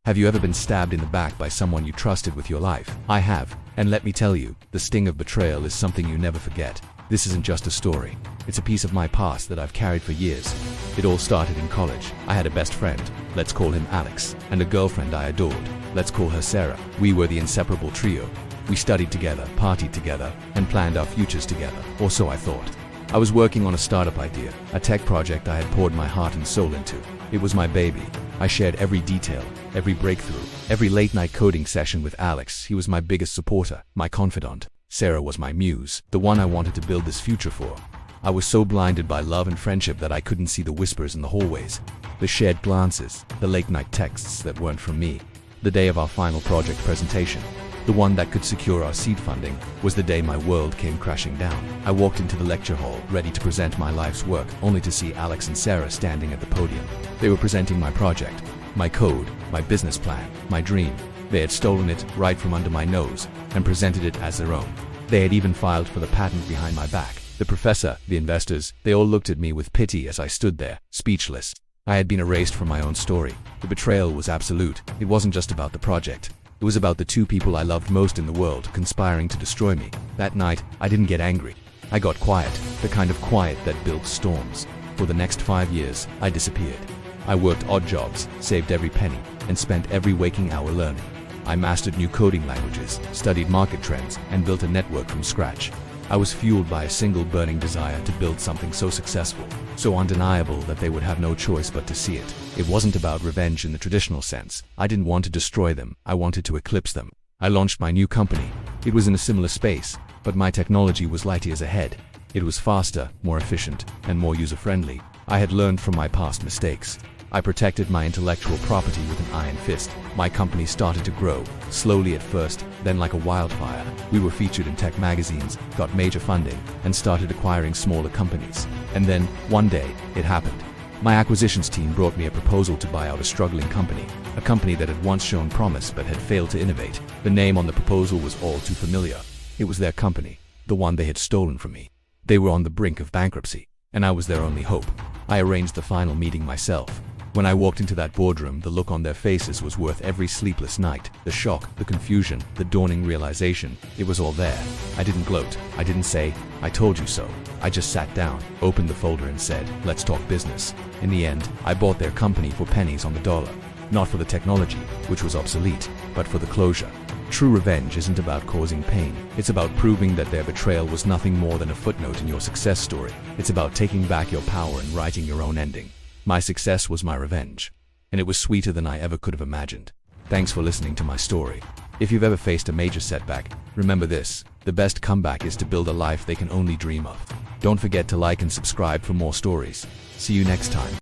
Have you ever been stabbed in the back by someone you trusted with your life? I have, and let me tell you, the sting of betrayal is something you never forget. This isn't just a story. It's a piece of my past that I've carried for years. It all started in college. I had a best friend, let's call him Alex, and a girlfriend I adored, let's call her Sarah. We were the inseparable trio. We studied together, partied together, and planned our futures together, or so I thought. I was working on a startup idea, a tech project I had poured my heart and soul into. It was my baby. I shared every detail, every breakthrough, every late-night coding session with Alex. He was my biggest supporter, my confidant. Sarah was my muse, the one I wanted to build this future for. I was so blinded by love and friendship that I couldn't see the whispers in the hallways, the shared glances, the late-night texts that weren't from me. The day of our final project presentation, the one that could secure our seed funding, was the day my world came crashing down. I walked into the lecture hall, ready to present my life's work, only to see Alex and Sarah standing at the podium. They were presenting my project, my code, my business plan, my dream. They had stolen it right from under my nose and presented it as their own. They had even filed for the patent behind my back. The professor, the investors, they all looked at me with pity as I stood there, speechless. I had been erased from my own story. The betrayal was absolute. It wasn't just about the project. It was about the two people I loved most in the world conspiring to destroy me. That night, I didn't get angry. I got quiet, the kind of quiet that builds storms. For the next 5 years, I disappeared. I worked odd jobs, saved every penny, and spent every waking hour learning. I mastered new coding languages, studied market trends, and built a network from scratch. I was fueled by a single burning desire to build something so successful, so undeniable that they would have no choice but to see it. It wasn't about revenge in the traditional sense. I didn't want to destroy them, I wanted to eclipse them. I launched my new company. It was in a similar space, but my technology was light years ahead. It was faster, more efficient, and more user-friendly. I had learned from my past mistakes. I protected my intellectual property with an iron fist. My company started to grow, slowly at first, then like a wildfire. We were featured in tech magazines, got major funding, and started acquiring smaller companies. And then, one day, it happened. My acquisitions team brought me a proposal to buy out a struggling company, a company that had once shown promise but had failed to innovate. The name on the proposal was all too familiar. It was their company, the one they had stolen from me. They were on the brink of bankruptcy, and I was their only hope. I arranged the final meeting myself. When I walked into that boardroom, the look on their faces was worth every sleepless night. The shock, the confusion, the dawning realization, it was all there. I didn't gloat. I didn't say, "I told you so." I just sat down, opened the folder and said, "Let's talk business." In the end, I bought their company for pennies on the dollar. Not for the technology, which was obsolete, but for the closure. True revenge isn't about causing pain. It's about proving that their betrayal was nothing more than a footnote in your success story. It's about taking back your power and writing your own ending. My success was my revenge, and it was sweeter than I ever could have imagined. Thanks for listening to my story. If you've ever faced a major setback, remember this: the best comeback is to build a life they can only dream of. Don't forget to like and subscribe for more stories. See you next time.